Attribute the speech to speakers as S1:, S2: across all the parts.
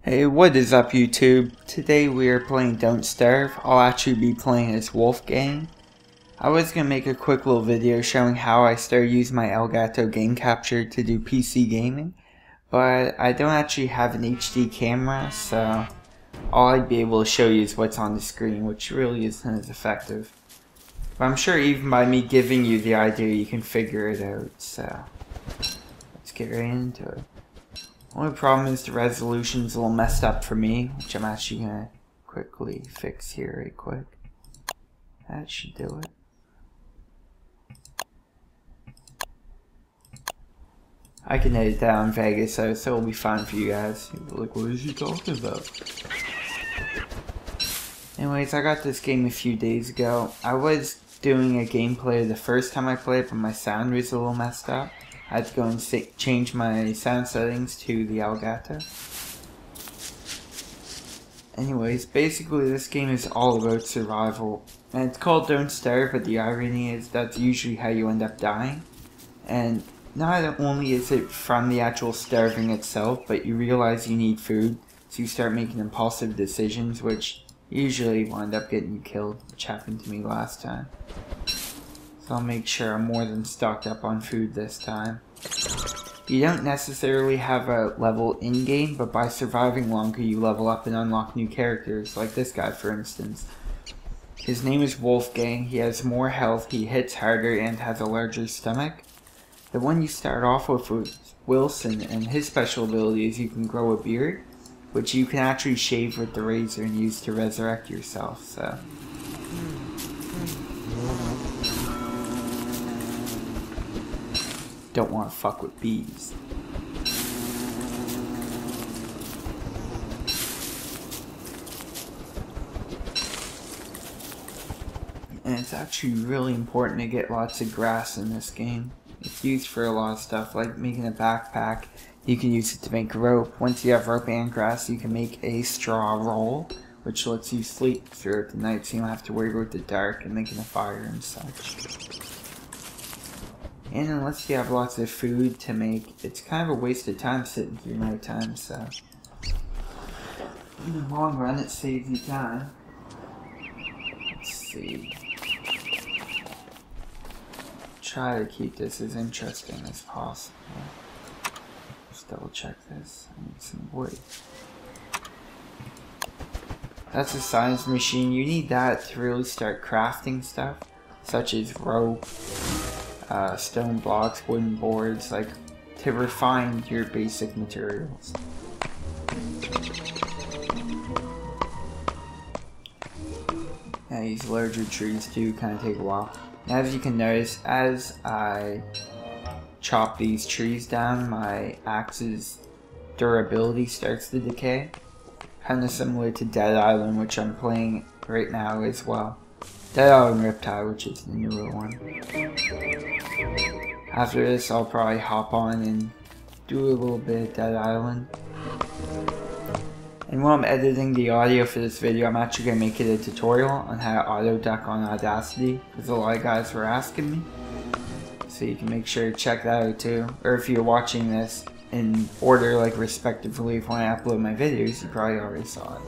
S1: Hey, what is up YouTube? Today we are playing Don't Starve. I'll actually be playing as Wolfgang. I was going to make a quick little video showing how I started using my Elgato game capture to do PC gaming. But I don't actually have an HD camera, so all I'd be able to show you is what's on the screen, which really isn't as effective. But I'm sure even by me giving you the idea you can figure it out, so let's get right into it. Only problem is the resolution's a little messed up for me, which I'm actually gonna quickly fix here right quick. That should do it. I can edit that on Vegas, so it'll be fine for you guys. You'll be like, what is he talking about? Anyways, I got this game a few days ago. I was doing a gameplay the first time I played, but my sound was a little messed up. I had to go and change my sound settings to the Elgato. Anyways, basically this game is all about survival. And it's called Don't Starve, but the irony is that's usually how you end up dying. And not only is it from the actual starving itself, but you realize you need food, so you start making impulsive decisions, which usually wind up getting you killed, which happened to me last time. So I'll make sure I'm more than stocked up on food this time. You don't necessarily have a level in-game, but by surviving longer you level up and unlock new characters, like this guy for instance. His name is Wolfgang, he has more health, he hits harder, and has a larger stomach. The one you start off with was Wilson, and his special ability is you can grow a beard, which you can actually shave with the razor and use to resurrect yourself, so. Don't want to fuck with bees. And it's actually really important to get lots of grass in this game. It's used for a lot of stuff, like making a backpack. You can use it to make rope. Once you have rope and grass, you can make a straw roll, which lets you sleep throughout the night, so you don't have to worry about the dark and making a fire and such. And unless you have lots of food to make, it's kind of a waste of time sitting through nighttime, so in the long run it saves you time. Let's see. Try to keep this as interesting as possible. Just double check this. I need some wood. That's a science machine. You need that to really start crafting stuff, such as rope, stone blocks, wooden boards, like to refine your basic materials. Yeah, these larger trees do kind of take a while. As you can notice, as I chop these trees down, my axe's durability starts to decay. Kind of similar to Dead Island, which I'm playing right now as well. Dead Island Riptide, which is the newer one. After this, I'll probably hop on and do a little bit of Dead Island. And while I'm editing the audio for this video, I'm actually going to make it a tutorial on how to auto duck on Audacity, because a lot of guys were asking me. So you can make sure to check that out too. Or if you're watching this in order, like respectively, if when I upload my videos, you probably already saw it.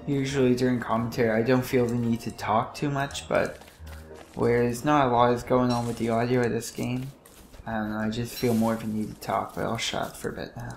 S1: Usually during commentary, I don't feel the need to talk too much, but whereas not a lot is going on with the audio of this game, I don't know, I just feel more of a need to talk, but I'll shut up for a bit now.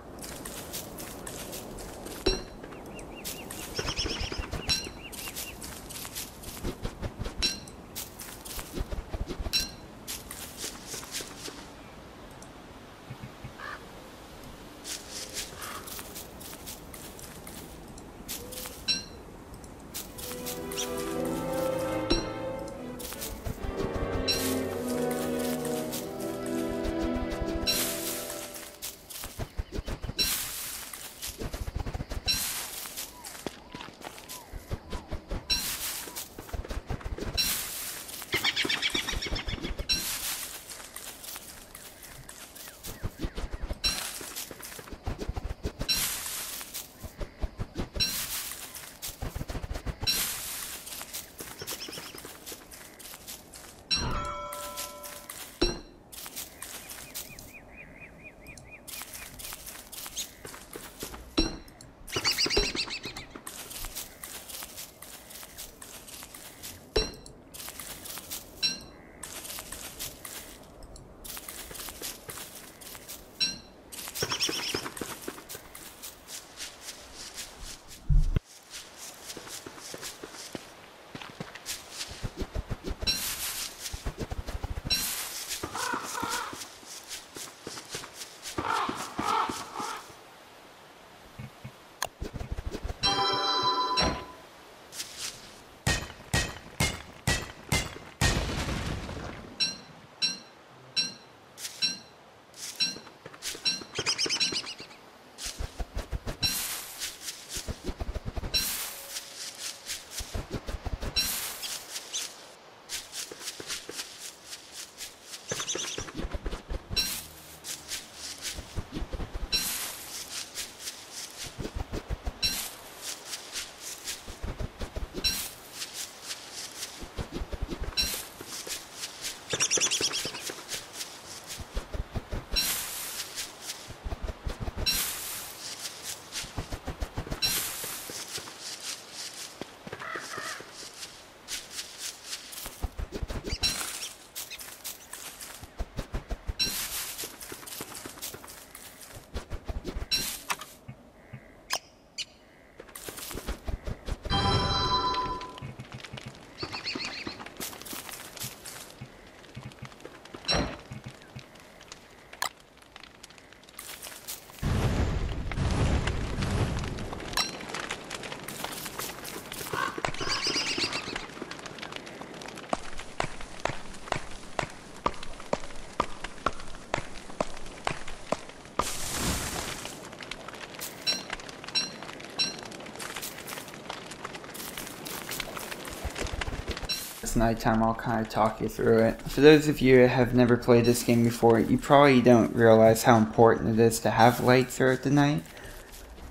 S1: It's nighttime, I'll kind of talk you through it. For those of you who have never played this game before, you probably don't realize how important it is to have light throughout the night.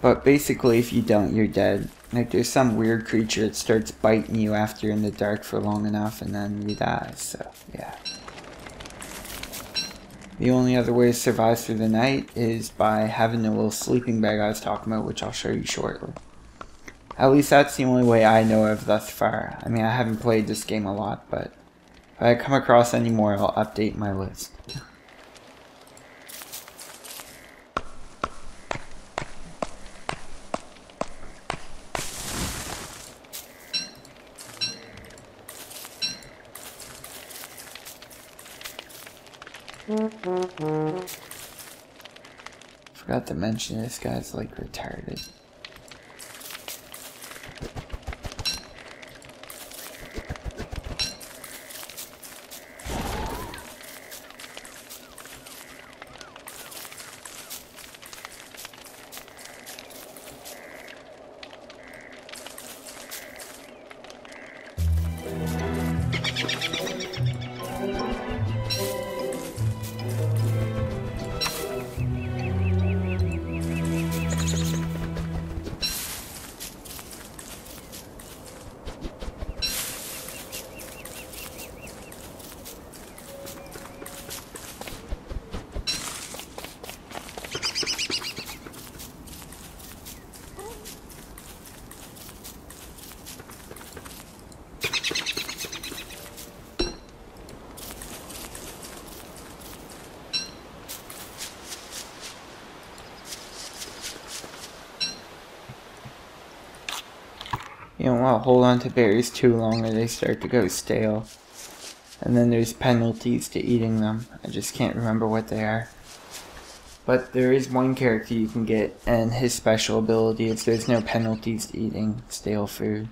S1: But basically, if you don't, you're dead. Like, there's some weird creature that starts biting you after you're in the dark for long enough, and then you die, so, yeah. The only other way to survive through the night is by having the little sleeping bag I was talking about, which I'll show you shortly. At least that's the only way I know of thus far. I mean, I haven't played this game a lot, but if I come across any more, I'll update my list. Forgot to mention this guy's like retarded. You don't want to hold on to berries too long or they start to go stale. And then there's penalties to eating them. I just can't remember what they are. But there is one character you can get, and his special ability is there's no penalties to eating stale food.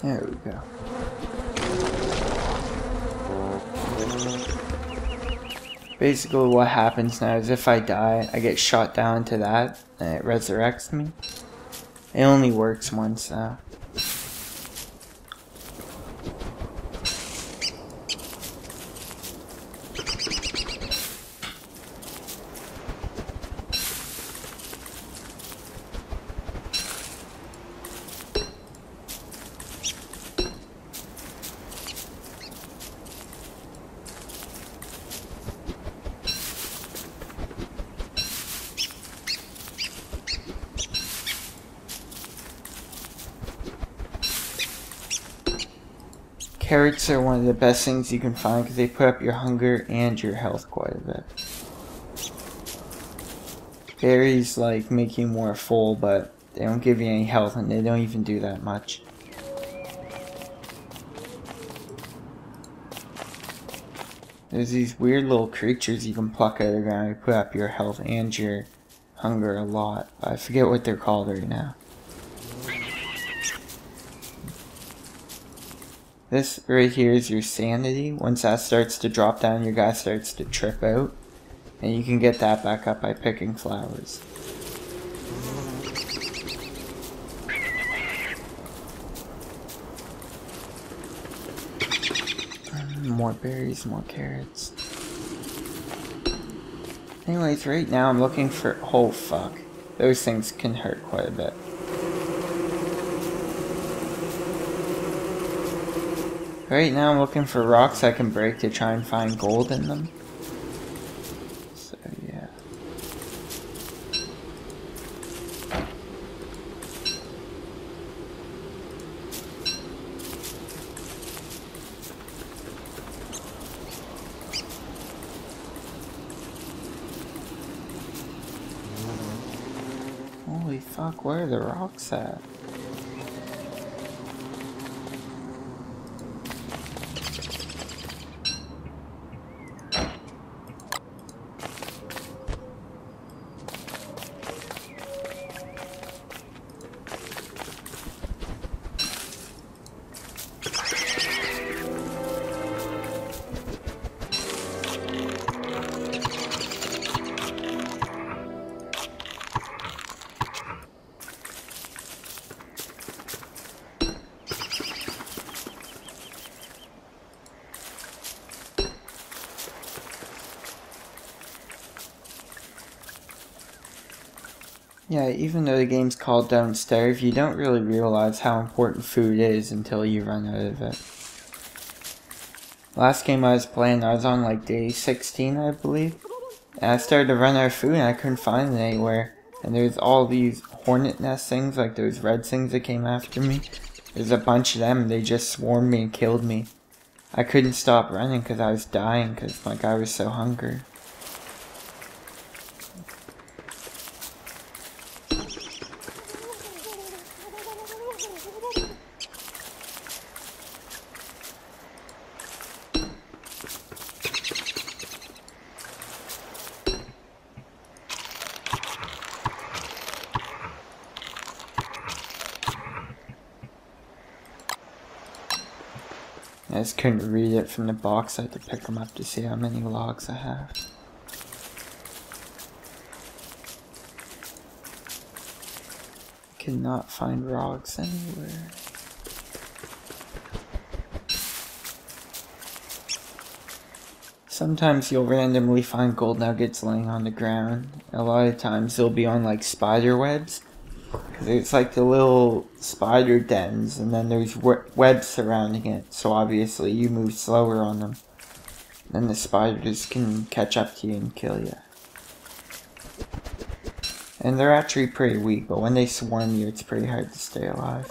S1: There we go. Basically what happens now is if I die, I get shot down to that, and it resurrects me. It only works once though. Carrots are one of the best things you can find because they put up your hunger and your health quite a bit. Berries like make you more full, but they don't give you any health and they don't even do that much. There's these weird little creatures you can pluck out of the ground to put up your health and your hunger a lot. I forget what they're called right now. This right here is your sanity. Once that starts to drop down, your guy starts to trip out. And you can get that back up by picking flowers. More berries, more carrots. Anyways, right now I'm looking for... Oh fuck. Those things can hurt quite a bit. Right now I'm looking for rocks I can break to try and find gold in them. So yeah. Holy fuck, where are the rocks at? Yeah, even though the game's called Don't Starve, you don't really realize how important food is until you run out of it. Last game I was playing, I was on like day 16, I believe. And I started to run out of food and I couldn't find it anywhere. And there's all these hornet nest things, like those red things that came after me. There's a bunch of them and they just swarmed me and killed me. I couldn't stop running because I was dying because my guy was so hungry. I just couldn't read it from the box. I had to pick them up to see how many logs I have. Cannot find logs anywhere. Sometimes you'll randomly find gold nuggets laying on the ground. A lot of times they'll be on like spider webs. It's like the little spider dens, and then there's webs surrounding it, so obviously you move slower on them. Then the spiders can catch up to you and kill you. And they're actually pretty weak, but when they swarm you, it's pretty hard to stay alive.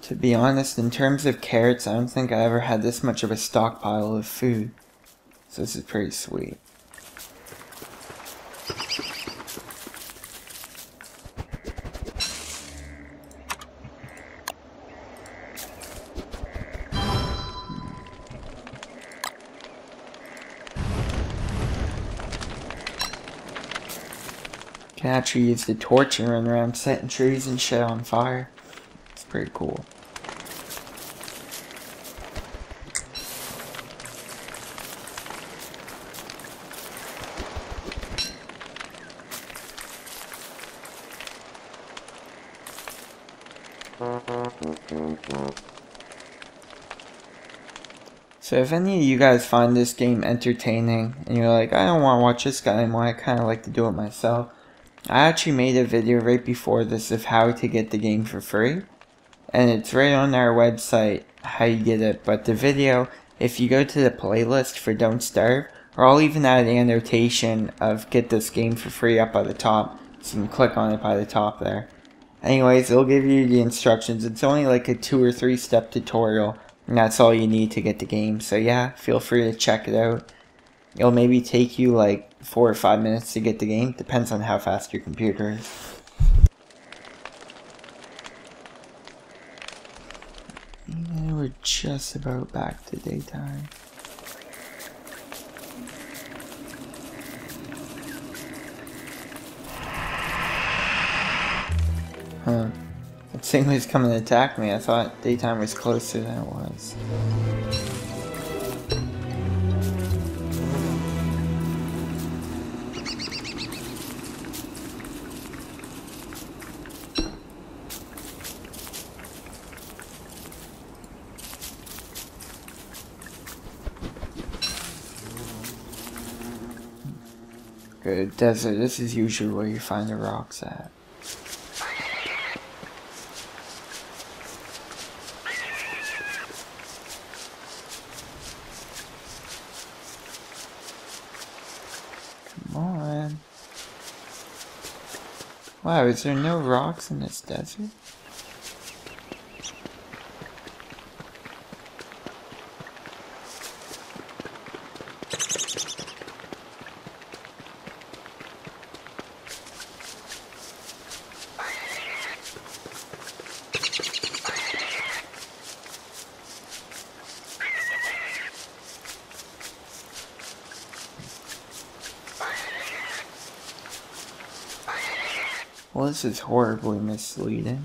S1: To be honest, in terms of carrots, I don't think I ever had this much of a stockpile of food. So this is pretty sweet. Can actually use the torch and run around setting trees and shit on fire. It's pretty cool. So if any of you guys find this game entertaining and you're like, I don't want to watch this guy anymore, I kind of like to do it myself, I actually made a video right before this of how to get the game for free. And it's right on our website how you get it. But the video, if you go to the playlist for Don't Starve, or I'll even add an annotation of get this game for free up by the top. So you can click on it by the top there. Anyways, it'll give you the instructions. It's only like a 2 or 3 step tutorial. And that's all you need to get the game. So yeah, feel free to check it out. It'll maybe take you like 4 or 5 minutes to get the game. Depends on how fast your computer is. And we're just about back to daytime. Huh. That thing was coming to attack me. I thought daytime was closer than it was. Good desert. This is usually where you find the rocks at. Come on. Wow, is there no rocks in this desert? Well, this is horribly misleading.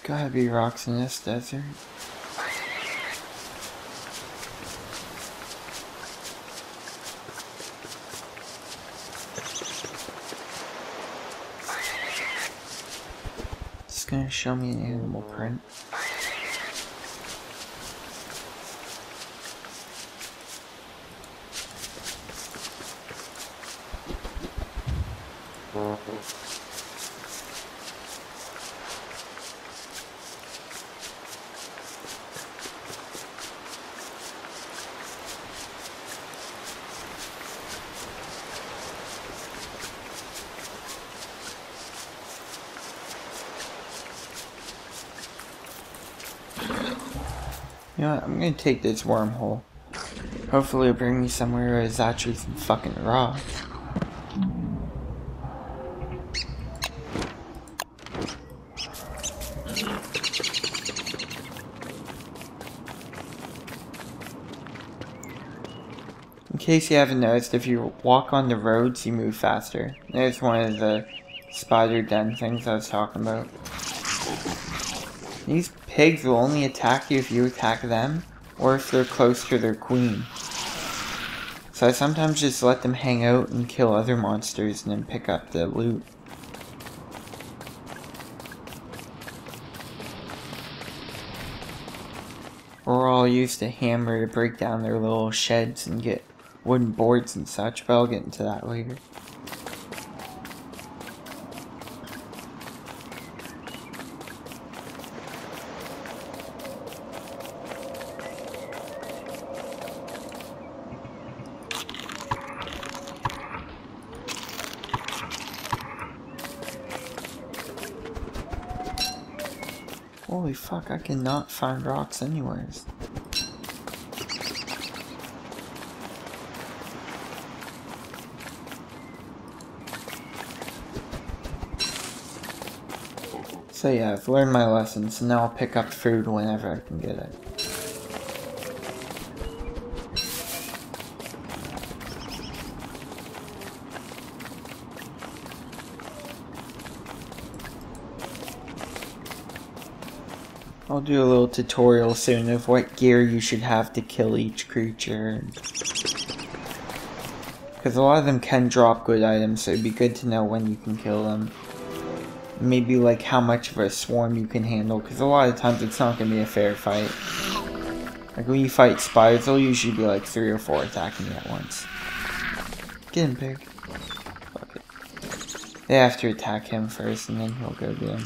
S1: gotta be rocks in this desert. It's gonna show me an animal print. You know what, I'm gonna take this wormhole. Hopefully it'll bring me somewhere where there's actually some fucking rocks. In case you haven't noticed, if you walk on the roads, you move faster. There's one of the spider den things I was talking about. These pigs will only attack you if you attack them, or if they're close to their queen. So I sometimes just let them hang out and kill other monsters and then pick up the loot. Or I'll use the hammer to break down their little sheds and get wooden boards and such, but I'll get into that later. Holy fuck, I cannot find rocks anywhere. So yeah, I've learned my lesson, so now I'll pick up food whenever I can get it. I'll do a little tutorial soon of what gear you should have to kill each creature. Because a lot of them can drop good items, so it'd be good to know when you can kill them. Maybe like how much of a swarm you can handle, because a lot of times it's not going to be a fair fight. Like when you fight spiders, there'll usually be like 3 or 4 attacking you at once. Get him, pig. Fuck it. They have to attack him first, and then he'll go to them.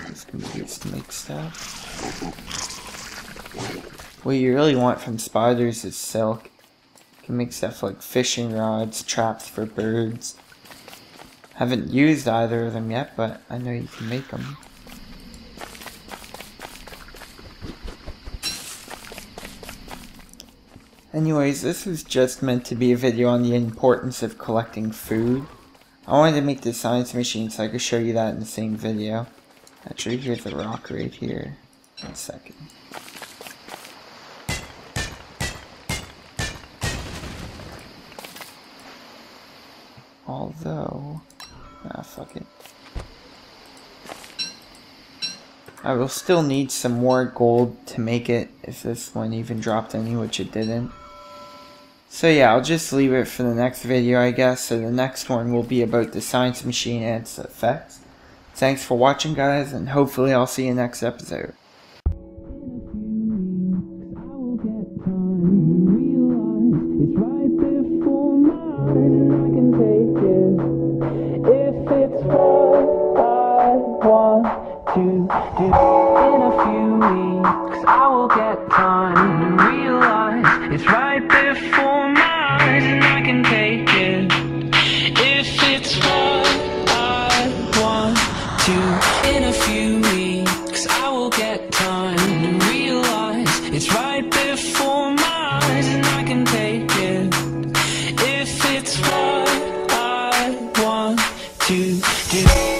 S1: This can be used to make stuff. What you really want from spiders is silk. You can make stuff like fishing rods, traps for birds. Haven't used either of them yet, but I know you can make them. Anyways, this was just meant to be a video on the importance of collecting food. I wanted to make the science machine so I could show you that in the same video. Actually, here's a rock right here. 1 second. Although, fuck it. I will still need some more gold to make it, if this one even dropped any, which it didn't. So yeah, I'll just leave it for the next video, I guess. So the next one will be about the science machine and its effects. Thanks for watching, guys, and hopefully I'll see you next episode.
S2: In a few weeks I will get time to realize it's right before my eyes, and I can take it if it's what I want to. In a few weeks I will get time to realize it's right before my eyes, and I can take it if it's what I want to do.